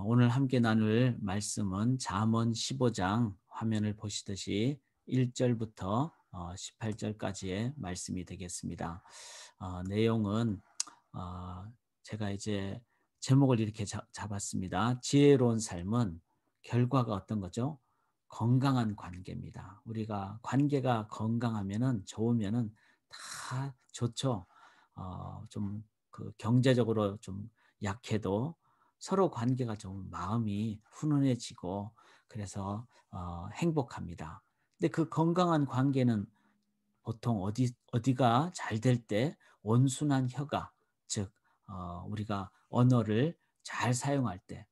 오늘 함께 나눌 말씀은 잠언 15장 화면을 보시듯이 1절부터 18절까지의 말씀이 되겠습니다. 내용은 제가 이제 제목을 이렇게 잡았습니다. 지혜로운 삶은 결과가 어떤 거죠? 건강한 관계입니다. 우리가 관계가 건강하면은 좋으면은 다 좋죠. 좀 그 경제적으로 좀 약해도 서로 관계가 좀 마음이 훈훈해지고 그래서 행복합니다. 근데 그 건강한 관계는 보통 어디가 잘 될 때 온순한 혀가 즉 우리가 언어를 잘 사용할 때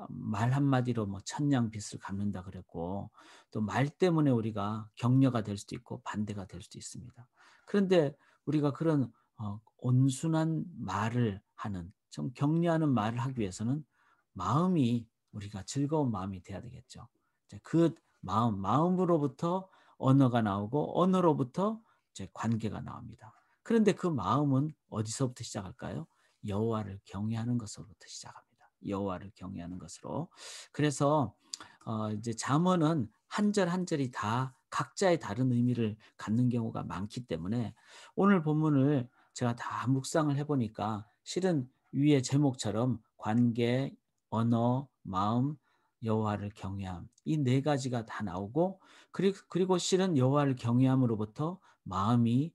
말 한마디로 뭐 천냥빚을 갚는다 그랬고 또 말 때문에 우리가 격려가 될 수도 있고 반대가 될 수도 있습니다. 그런데 우리가 그런 온순한 말을 하는 좀 격려하는 말을 하기 위해서는 마음이 우리가 즐거운 마음이 돼야 되겠죠. 이제 그 마음으로부터 언어가 나오고 언어로부터 이제 관계가 나옵니다. 그런데 그 마음은 어디서부터 시작할까요? 여호와를 경외하는 것으로부터 시작합니다. 여호와를 경외하는 것으로. 그래서 이제 잠언은 한 절 한 절이 다 각자의 다른 의미를 갖는 경우가 많기 때문에 오늘 본문을 제가 다 묵상을 해보니까 실은 위의 제목처럼 관계, 언어, 마음, 여호와를 경외함 이 네 가지가 다 나오고 그리고 실은 여호와를 경외함으로부터 마음이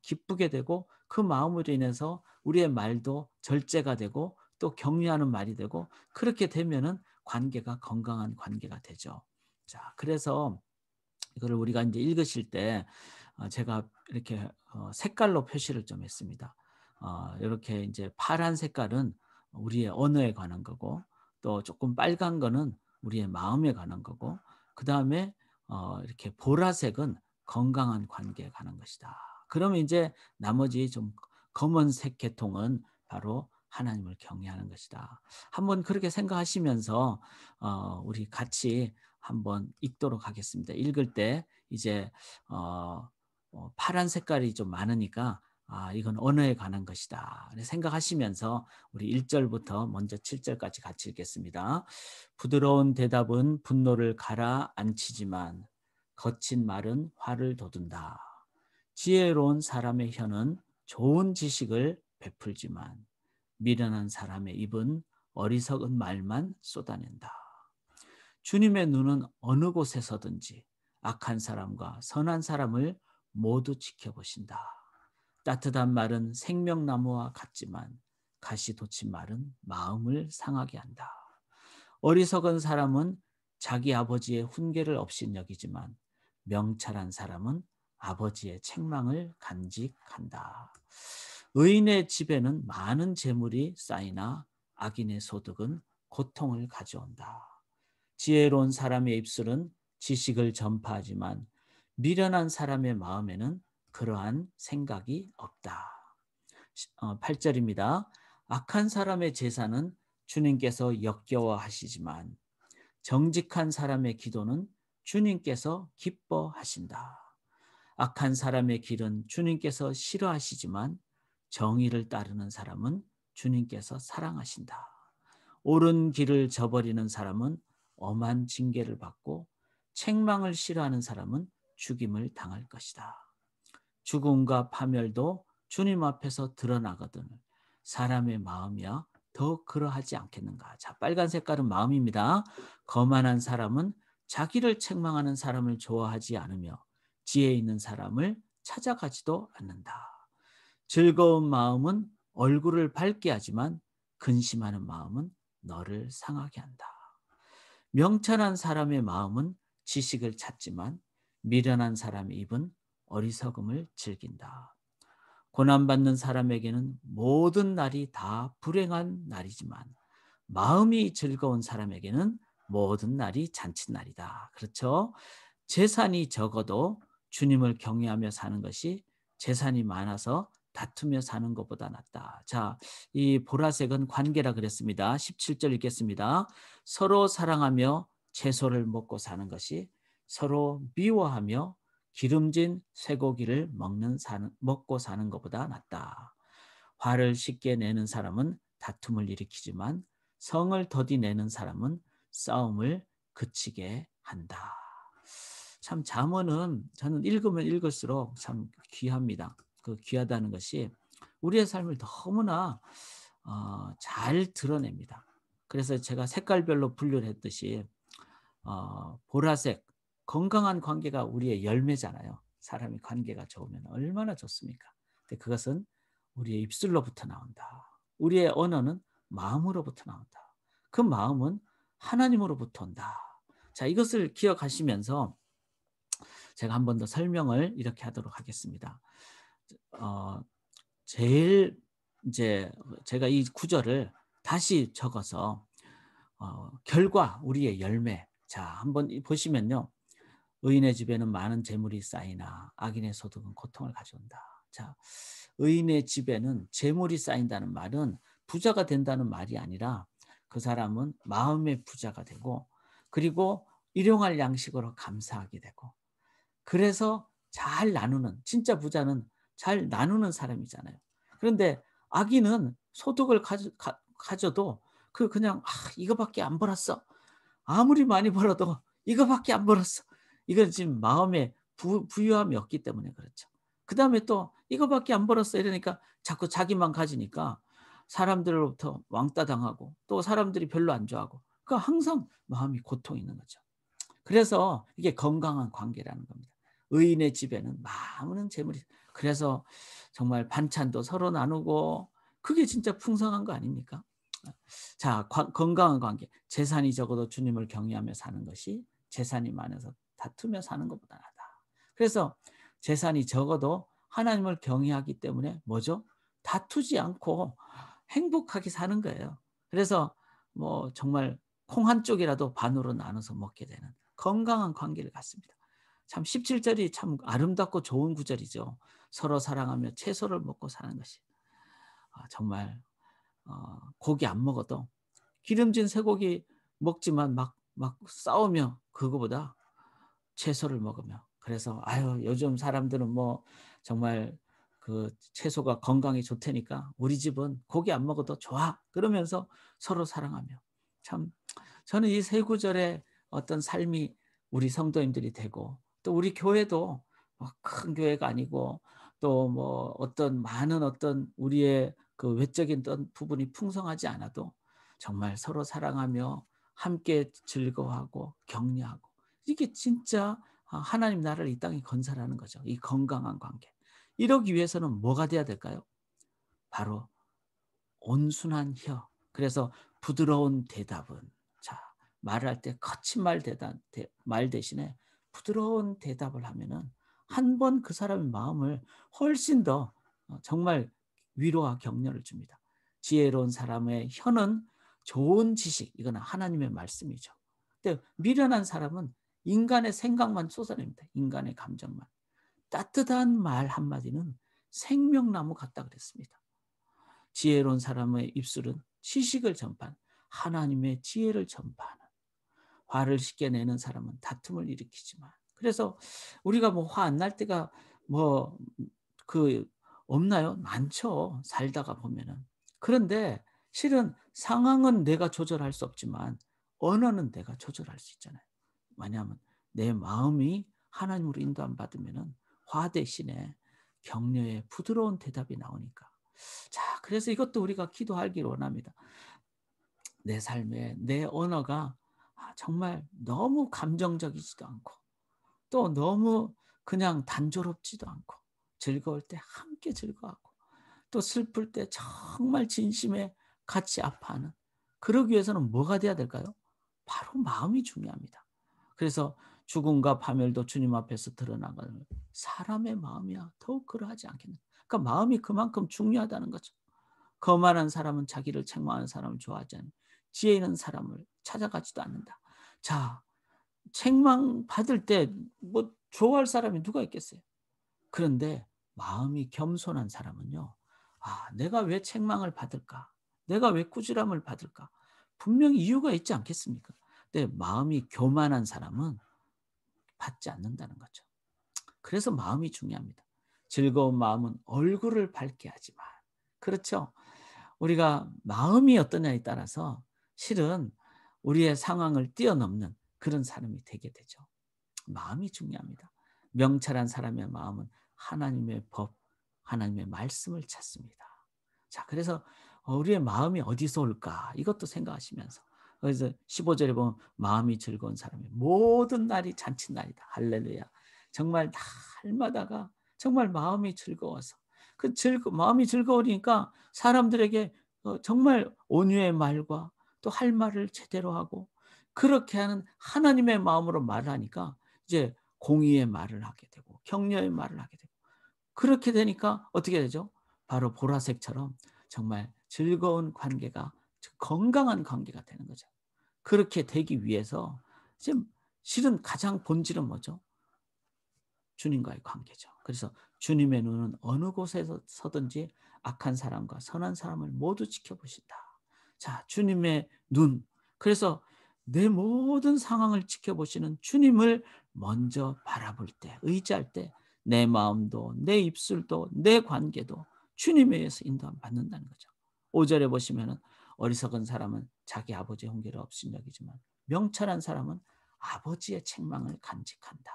기쁘게 되고 그 마음으로 인해서 우리의 말도 절제가 되고 또 격려하는 말이 되고 그렇게 되면은 관계가 건강한 관계가 되죠. 자, 그래서 이거를 우리가 이제 읽으실 때 제가 이렇게 색깔로 표시를 좀 했습니다. 이렇게 이제 파란 색깔은 우리의 언어에 관한 거고 또 조금 빨간 거는 우리의 마음에 관한 거고 그다음에 이렇게 보라색은 건강한 관계에 관한 것이다. 그러면 이제 나머지 좀 검은색 계통은 바로 하나님을 경외하는 것이다. 한번 그렇게 생각하시면서 우리 같이 한번 읽도록 하겠습니다. 읽을 때 이제 파란 색깔이 좀 많으니까 이건 언어에 관한 것이다. 생각하시면서 우리 1절부터 먼저 7절까지 같이 읽겠습니다. 부드러운 대답은 분노를 가라앉히지만 거친 말은 화를 돋운다. 지혜로운 사람의 혀는 좋은 지식을 베풀지만 미련한 사람의 입은 어리석은 말만 쏟아낸다. 주님의 눈은 어느 곳에서든지 악한 사람과 선한 사람을 모두 지켜보신다. 따뜻한 말은 생명나무와 같지만 가시 돋친 말은 마음을 상하게 한다. 어리석은 사람은 자기 아버지의 훈계를 없인 여기지만 명철한 사람은 아버지의 책망을 간직한다. 의인의 집에는 많은 재물이 쌓이나 악인의 소득은 고통을 가져온다. 지혜로운 사람의 입술은 지식을 전파하지만 미련한 사람의 마음에는 그러한 생각이 없다. 8절입니다. 악한 사람의 제사는 주님께서 역겨워하시지만 정직한 사람의 기도는 주님께서 기뻐하신다. 악한 사람의 길은 주님께서 싫어하시지만 정의를 따르는 사람은 주님께서 사랑하신다. 옳은 길을 저버리는 사람은 엄한 징계를 받고 책망을 싫어하는 사람은 죽임을 당할 것이다. 죽음과 파멸도 주님 앞에서 드러나거든 사람의 마음이야 더 그러하지 않겠는가. 자, 빨간 색깔은 마음입니다. 거만한 사람은 자기를 책망하는 사람을 좋아하지 않으며 지혜 있는 사람을 찾아가지도 않는다. 즐거운 마음은 얼굴을 밝게 하지만 근심하는 마음은 너를 상하게 한다. 명철한 사람의 마음은 지식을 찾지만 미련한 사람의 입은 어리석음을 즐긴다. 고난받는 사람에게는 모든 날이 다 불행한 날이지만 마음이 즐거운 사람에게는 모든 날이 잔칫날이다. 그렇죠? 재산이 적어도 주님을 경외하며 사는 것이 재산이 많아서 다투며 사는 것보다 낫다. 자, 이 보라색은 관계라 그랬습니다. 17절 읽겠습니다. 서로 사랑하며 채소를 먹고 사는 것이 서로 미워하며 기름진 쇠고기를 먹고 사는 것보다 낫다. 화를 쉽게 내는 사람은 다툼을 일으키지만 성을 더디내는 사람은 싸움을 그치게 한다. 참 잠언은 저는 읽으면 읽을수록 참 귀합니다. 그 귀하다는 것이 우리의 삶을 너무나 잘 드러냅니다. 그래서 제가 색깔별로 분류를 했듯이 보라색, 건강한 관계가 우리의 열매잖아요. 사람이 관계가 좋으면 얼마나 좋습니까? 근데 그것은 우리의 입술로부터 나온다. 우리의 언어는 마음으로부터 나온다. 그 마음은 하나님으로부터 온다. 자, 이것을 기억하시면서 제가 한 번 더 설명을 이렇게 하도록 하겠습니다. 어, 제일 이제 제가 이 구절을 다시 적어서 결과, 우리의 열매. 자, 한번 보시면요. 의인의 집에는 많은 재물이 쌓이나 악인의 소득은 고통을 가져온다. 자, 의인의 집에는 재물이 쌓인다는 말은 부자가 된다는 말이 아니라 그 사람은 마음의 부자가 되고 그리고 일용할 양식으로 감사하게 되고 그래서 잘 나누는 진짜 부자는 잘 나누는 사람이잖아요. 그런데 악인은 소득을 가져도 그냥 이거밖에 안 벌었어. 아무리 많이 벌어도 이거밖에 안 벌었어. 이건 지금 마음에 부유함이 없기 때문에 그렇죠. 그다음에 또 이거밖에 안 벌었어 이러니까 자꾸 자기만 가지니까 사람들로부터 왕따 당하고 또 사람들이 별로 안 좋아하고 그러니까 항상 마음이 고통이 있는 거죠. 그래서 이게 건강한 관계라는 겁니다. 의인의 집에는 많은 재물이 그래서 정말 반찬도 서로 나누고 그게 진짜 풍성한 거 아닙니까? 자, 건강한 관계. 재산이 적어도 주님을 경외하며 사는 것이 재산이 많아서 다투며 사는 것보다 낫다. 그래서 재산이 적어도 하나님을 경외하기 때문에 뭐죠? 다투지 않고 행복하게 사는 거예요. 그래서 뭐 정말 콩 한 쪽이라도 반으로 나눠서 먹게 되는 건강한 관계를 갖습니다. 참 17절이 참 아름답고 좋은 구절이죠. 서로 사랑하며 채소를 먹고 사는 것이. 정말 고기 안 먹어도 기름진 쇠고기 먹지만 막 싸우며 그거보다 채소를 먹으며 그래서 아유 요즘 사람들은 뭐 정말 그 채소가 건강에 좋다니까 우리 집은 고기 안 먹어도 좋아 그러면서 서로 사랑하며 참 저는 이 세 구절의 어떤 삶이 우리 성도님들이 되고 또 우리 교회도 큰 교회가 아니고 또 뭐 어떤 많은 어떤 우리의 그 외적인 어떤 부분이 풍성하지 않아도 정말 서로 사랑하며 함께 즐거워하고 격려하고 이게 진짜 하나님 나라를 이 땅에 건설하는 거죠. 이 건강한 관계. 이러기 위해서는 뭐가 돼야 될까요? 바로 온순한 혀. 그래서 부드러운 대답은 자 말을 할 때 거친 말 대신에 부드러운 대답을 하면은 한 번 그 사람의 마음을 훨씬 더 정말 위로와 격려를 줍니다. 지혜로운 사람의 혀는 좋은 지식 이거는 하나님의 말씀이죠. 근데 미련한 사람은 인간의 생각만 쏟아냅니다. 인간의 감정만. 따뜻한 말 한마디는 생명나무 같다 그랬습니다. 지혜로운 사람의 입술은 지식을 전파하는 하나님의 지혜를 전파하는 화를 쉽게 내는 사람은 다툼을 일으키지만 그래서 우리가 뭐 화 안 날 때가 뭐 그 없나요? 많죠. 살다가 보면은. 그런데 실은 상황은 내가 조절할 수 없지만 언어는 내가 조절할 수 있잖아요. 왜냐하면 내 마음이 하나님으로 인도함 받으면은 화 대신에 격려의 부드러운 대답이 나오니까. 자, 그래서 이것도 우리가 기도하기를 원합니다. 내 삶에 내 언어가 정말 너무 감정적이지도 않고 또 너무 그냥 단조롭지도 않고 즐거울 때 함께 즐거워하고 또 슬플 때 정말 진심에 같이 아파하는 그러기 위해서는 뭐가 돼야 될까요? 바로 마음이 중요합니다. 그래서 죽음과 파멸도 주님 앞에서 드러나가는 사람의 마음이야 더욱 그러하지 않겠나. 그러니까 마음이 그만큼 중요하다는 거죠. 거만한 사람은 자기를 책망하는 사람을 좋아하지 않는 지혜 있는 사람을 찾아가지도 않는다. 자, 책망 받을 때 뭐 좋아할 사람이 누가 있겠어요? 그런데 마음이 겸손한 사람은요. 내가 왜 책망을 받을까? 내가 왜 꾸지람을 받을까? 분명히 이유가 있지 않겠습니까? 근데 마음이 교만한 사람은 받지 않는다는 거죠. 그래서 마음이 중요합니다. 즐거운 마음은 얼굴을 밝게 하지만 그렇죠. 우리가 마음이 어떠냐에 따라서 실은 우리의 상황을 뛰어넘는 그런 사람이 되게 되죠. 마음이 중요합니다. 명철한 사람의 마음은 하나님의 법, 하나님의 말씀을 찾습니다. 자, 그래서 우리의 마음이 어디서 올까? 이것도 생각하시면서, 그래서 15절에 보면 마음이 즐거운 사람이 모든 날이 잔칫날이다. 할렐루야. 정말 날마다가 정말 마음이 즐거워서 마음이 즐거우니까 사람들에게 정말 온유의 말과 또 할 말을 제대로 하고, 그렇게 하는 하나님의 마음으로 말하니까 이제 공의의 말을 하게 되고 격려의 말을 하게 되고, 그렇게 되니까 어떻게 되죠? 바로 보라색처럼 정말 즐거운 관계가, 건강한 관계가 되는 거죠. 그렇게 되기 위해서 지금 실은 가장 본질은 뭐죠? 주님과의 관계죠. 그래서 주님의 눈은 어느 곳에서 서든지 악한 사람과 선한 사람을 모두 지켜보신다. 자, 주님의 눈. 그래서 내 모든 상황을 지켜보시는 주님을 먼저 바라볼 때, 의지할 때 내 마음도 내 입술도 내 관계도 주님에 의해서 인도함 받는다는 거죠. 5절에 보시면은 어리석은 사람은 자기 아버지의 훈계를 업신여기지만 명철한 사람은 아버지의 책망을 간직한다.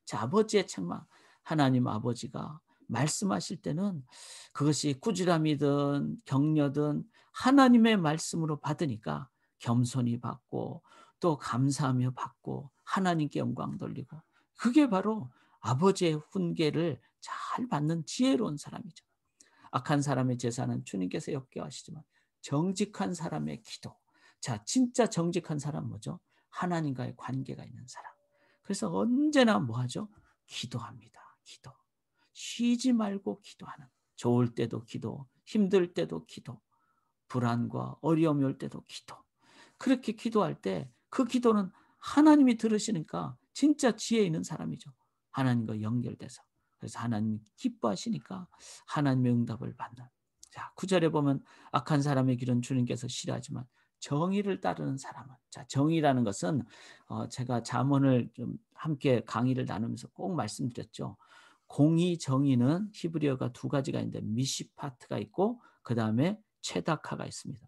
자, 아버지의 책망. 하나님 아버지가 말씀하실 때는 그것이 꾸지람이든 격려든 하나님의 말씀으로 받으니까 겸손히 받고 또 감사하며 받고 하나님께 영광 돌리고, 그게 바로 아버지의 훈계를 잘 받는 지혜로운 사람이죠. 악한 사람의 제사는 주님께서 역겨하시지만 정직한 사람의 기도. 자, 진짜 정직한 사람 뭐죠? 하나님과의 관계가 있는 사람. 그래서 언제나 뭐 하죠? 기도합니다. 기도. 쉬지 말고 기도하는. 좋을 때도 기도, 힘들 때도 기도, 불안과 어려움이 올 때도 기도. 그렇게 기도할 때 그 기도는 하나님이 들으시니까 진짜 지혜 있는 사람이죠. 하나님과 연결돼서. 그래서 하나님이 기뻐하시니까 하나님의 응답을 받는. 자, 9절에 보면 악한 사람의 길은 주님께서 싫어하지만 정의를 따르는 사람은. 자, 정의라는 것은 제가 잠언을 좀 함께 강의를 나누면서 꼭 말씀드렸죠. 공의, 정의는 히브리어가 두 가지가 있는데 미시파트가 있고 그다음에 체다카가 있습니다.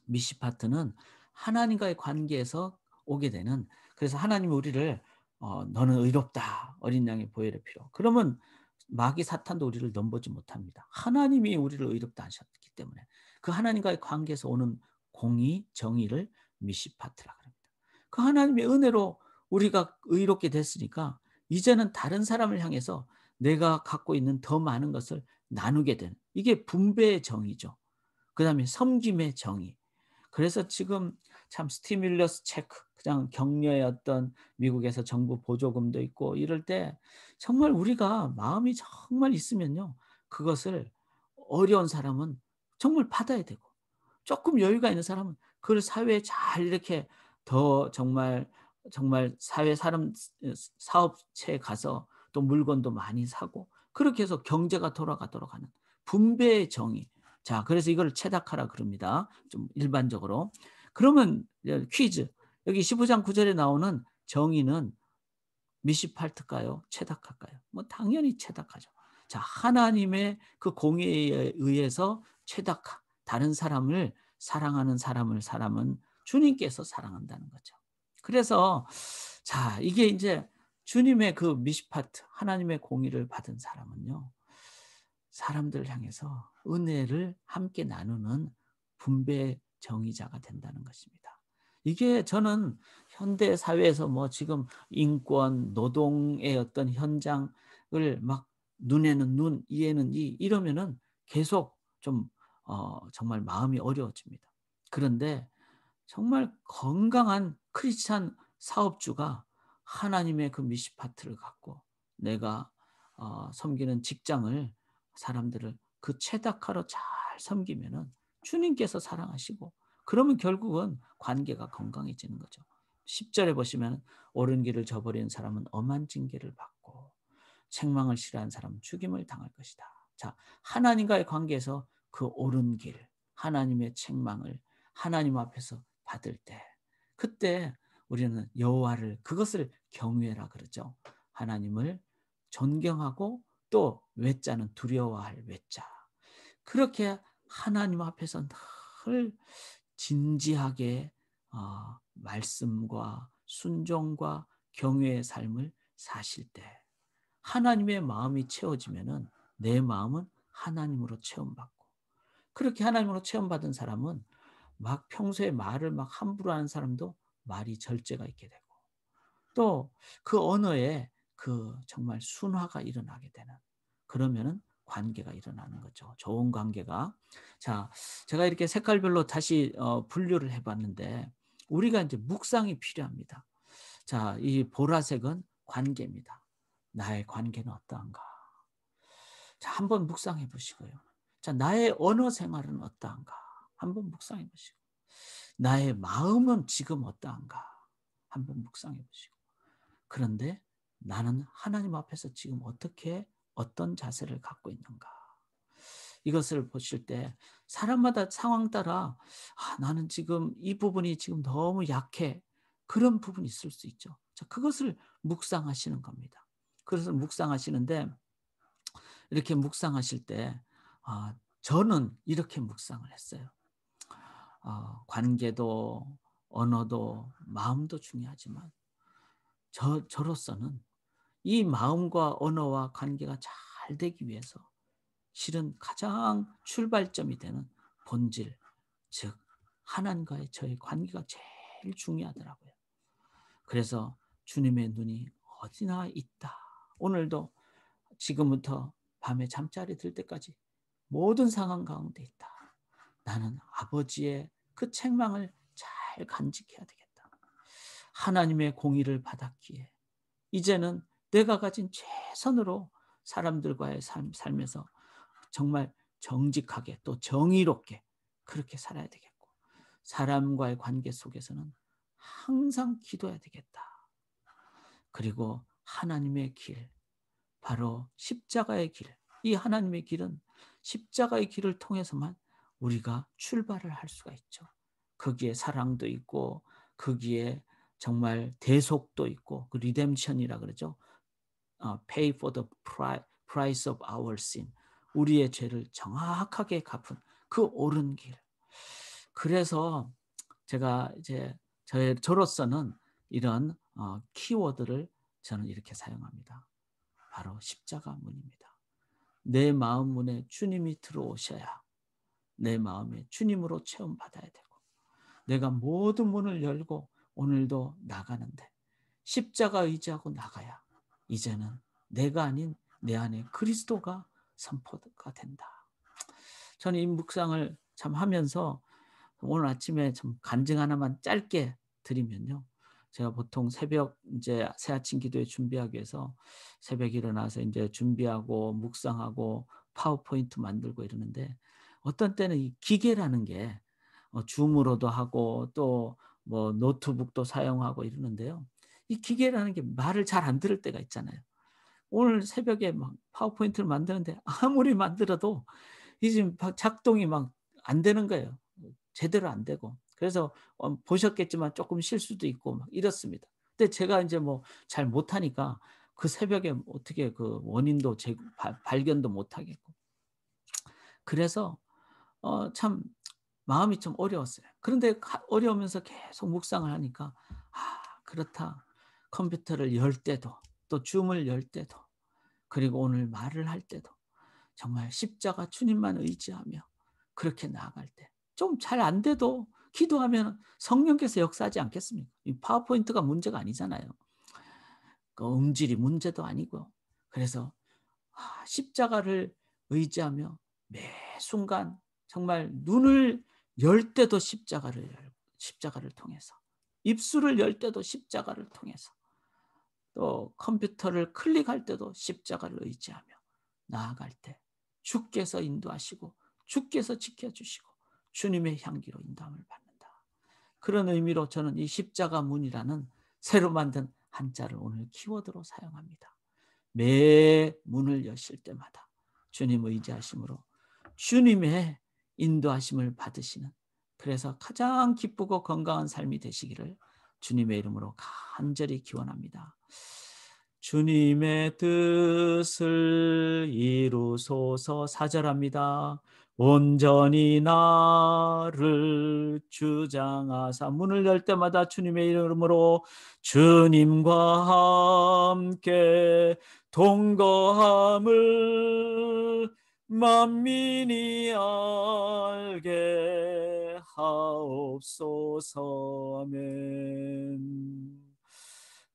미시파트는 하나님과의 관계에서 오게 되는, 그래서 하나님이 우리를 너는 의롭다 어린 양의 보혈의 피로, 그러면 마귀 사탄도 우리를 넘보지 못합니다. 하나님이 우리를 의롭다 하셨기 때문에 그 하나님과의 관계에서 오는 공의, 정의를 미시파트라 그럽니다. 그 하나님의 은혜로 우리가 의롭게 됐으니까 이제는 다른 사람을 향해서 내가 갖고 있는 더 많은 것을 나누게 되는, 이게 분배의 정의죠. 그다음에 섬김의 정의. 그래서 지금 참 스티뮬러스 체크, 그냥 격려의 어떤 미국에서 정부 보조금도 있고 이럴 때 정말 우리가 마음이 정말 있으면요, 그것을 어려운 사람은 정말 받아야 되고, 조금 여유가 있는 사람은 그걸 사회에 잘 이렇게 더 정말 사회 사람 사업체에 가서 또 물건도 많이 사고 그렇게 해서 경제가 돌아가도록 하는 분배의 정의. 자, 그래서 이걸 체닥하라 그럽니다. 좀 일반적으로. 그러면 퀴즈. 여기 15장 9절에 나오는 정의는 미시팔트일까요? 체닥할까요? 뭐 당연히 체닥하죠. 자, 하나님의 그 공의에 의해서 체닥하. 다른 사람을 사랑하는 사람은 주님께서 사랑한다는 거죠. 그래서 자, 이게 이제 주님의 그 미시파트, 하나님의 공의를 받은 사람은요, 사람들을 향해서 은혜를 함께 나누는 분배 정의자가 된다는 것입니다. 이게 저는 현대 사회에서 뭐 지금 인권, 노동의 어떤 현장을 막 눈에는 눈, 이에는 이 이러면은 계속 좀 정말 마음이 어려워집니다. 그런데 정말 건강한 크리스찬 사업주가 하나님의 그 미시파트를 갖고 내가 섬기는 직장을, 사람들을 그 체다카로 잘 섬기면은 주님께서 사랑하시고, 그러면 결국은 관계가 건강해지는 거죠. 10절에 보시면 옳은 길을 저버리는 사람은 엄한 징계를 받고 책망을 싫어하는 사람은 죽임을 당할 것이다. 자, 하나님과의 관계에서 그 옳은 길, 하나님의 책망을 하나님 앞에서 받을 때, 그때 우리는 여호와를, 그것을 경외라 그러죠. 하나님을 존경하고 또 외자는 두려워할 외자. 그렇게 하나님 앞에서 늘 진지하게 말씀과 순종과 경외의 삶을 사실 때 하나님의 마음이 채워지면은 내 마음은 하나님으로 체험받고, 그렇게 하나님으로 체험받은 사람은 막 평소에 말을 막 함부로 하는 사람도 말이 절제가 있게 되고, 또 그 언어에 그 정말 순화가 일어나게 되는, 그러면은 관계가 일어나는 거죠. 좋은 관계가. 자, 제가 이렇게 색깔별로 다시 분류를 해 봤는데 우리가 이제 묵상이 필요합니다. 자, 이 보라색은 관계입니다. 나의 관계는 어떠한가? 자, 한번 묵상해 보시고요. 자, 나의 언어 생활은 어떠한가? 한번 묵상해 보시고. 나의 마음은 지금 어떠한가? 한번 묵상해 보시고. 그런데 나는 하나님 앞에서 지금 어떻게 어떤 자세를 갖고 있는가? 이것을 보실 때 사람마다 상황 따라 나는 지금 이 부분이 지금 너무 약해. 그런 부분이 있을 수 있죠. 자, 그것을 묵상하시는 겁니다. 그래서 묵상하시는데 이렇게 묵상하실 때 저는 이렇게 묵상을 했어요. 관계도 언어도 마음도 중요하지만 저로서는 이 마음과 언어와 관계가 잘 되기 위해서 실은 가장 출발점이 되는 본질, 즉 하나님과의 저의 관계가 제일 중요하더라고요. 그래서 주님의 눈이 어디나 있다. 오늘도 지금부터 밤에 잠자리 들 때까지 모든 상황 가운데 있다. 나는 아버지의 그 책망을 잘 간직해야 되겠다. 하나님의 공의를 받았기에 이제는 내가 가진 최선으로 사람들과의 삶에서 정말 정직하게 또 정의롭게 그렇게 살아야 되겠고, 사람과의 관계 속에서는 항상 기도해야 되겠다. 그리고 하나님의 길, 바로 십자가의 길, 이 하나님의 길은 십자가의 길을 통해서만 우리가 출발을 할 수가 있죠. 거기에 사랑도 있고 거기에 정말 대속도 있고, 그 리뎀션이라 그러죠. Pay for the price of our sin. 우리의 죄를 정확하게 갚은 그 옳은 길. 그래서 제가 이제 저로서는 이런 키워드를 저는 이렇게 사용합니다. 바로 십자가문입니다. 내 마음 문에 주님이 들어오셔야 내 마음에 주님으로 체험받아야 되고, 내가 모든 문을 열고 오늘도 나가는데 십자가 의지하고 나가야 이제는 내가 아닌 내 안에 그리스도가 선포가 된다. 저는 이 묵상을 참 하면서 오늘 아침에 좀 간증 하나만 짧게 드리면요. 제가 보통 새벽 이제 새 아침 기도에 준비하기 위해서 새벽에 일어나서 이제 준비하고 묵상하고 파워포인트 만들고 이러는데, 어떤 때는 이 기계라는 게 줌으로도 하고 또 뭐 노트북도 사용하고 이러는데요. 이 기계라는 게 말을 잘 안 들을 때가 있잖아요. 오늘 새벽에 막 파워포인트를 만드는데 아무리 만들어도 이 지금 작동이 막 안 되는 거예요. 제대로 안 되고. 그래서 보셨겠지만 조금 실수도 있고 막 이렇습니다. 근데 제가 이제 뭐 잘 못하니까 그 새벽에 어떻게 그 원인도 발견도 못 하겠고. 그래서 참 마음이 좀 어려웠어요. 그런데 어려우면서 계속 묵상을 하니까 그렇다. 컴퓨터를 열 때도 또 줌을 열 때도 그리고 오늘 말을 할 때도 정말 십자가 주님만 의지하며 그렇게 나아갈 때 좀 잘 안 돼도 기도하면 성령께서 역사하지 않겠습니까? 이 파워포인트가 문제가 아니잖아요. 그 음질이 문제도 아니고요. 그래서 십자가를 의지하며 매 순간 정말 눈을 열 때도 십자가를 통해서, 입술을 열 때도 십자가를 통해서, 또 컴퓨터를 클릭할 때도 십자가를 의지하며 나아갈 때 주께서 인도하시고 주께서 지켜주시고 주님의 향기로 인도함을 받는다. 그런 의미로 저는 이 십자가 문이라는 새로 만든 한자를 오늘 키워드로 사용합니다. 매 문을 여실 때마다 주님 의지하심으로 주님의 인도하심을 받으시는, 그래서 가장 기쁘고 건강한 삶이 되시기를 주님의 이름으로 간절히 기원합니다. 주님의 뜻을 이루소서. 4절합니다. 온전히 나를 주장하사. 문을 열 때마다 주님의 이름으로 주님과 함께 동거함을 만민이 알게 하옵소서. 아멘.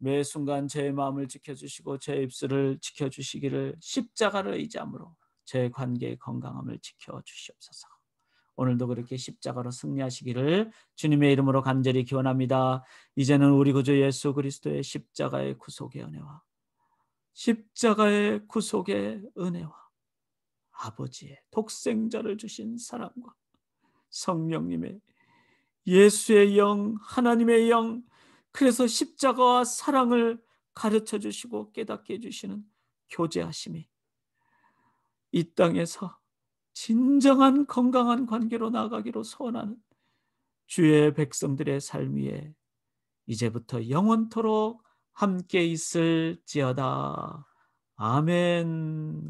매 순간 제 마음을 지켜주시고 제 입술을 지켜주시기를 십자가를 의지함으로 제 관계의 건강함을 지켜주시옵소서. 오늘도 그렇게 십자가로 승리하시기를 주님의 이름으로 간절히 기원합니다. 이제는 우리 구주 예수 그리스도의 십자가의 구속의 은혜와 십자가의 구속의 은혜와 아버지의 독생자를 주신 사랑과 성령님의 예수의 영, 하나님의 영, 그래서 십자가와 사랑을 가르쳐 주시고 깨닫게 해주시는 교제하심이 이 땅에서 진정한 건강한 관계로 나아가기로 소원하는 주의 백성들의 삶 위에 이제부터 영원토록 함께 있을지어다. 아멘.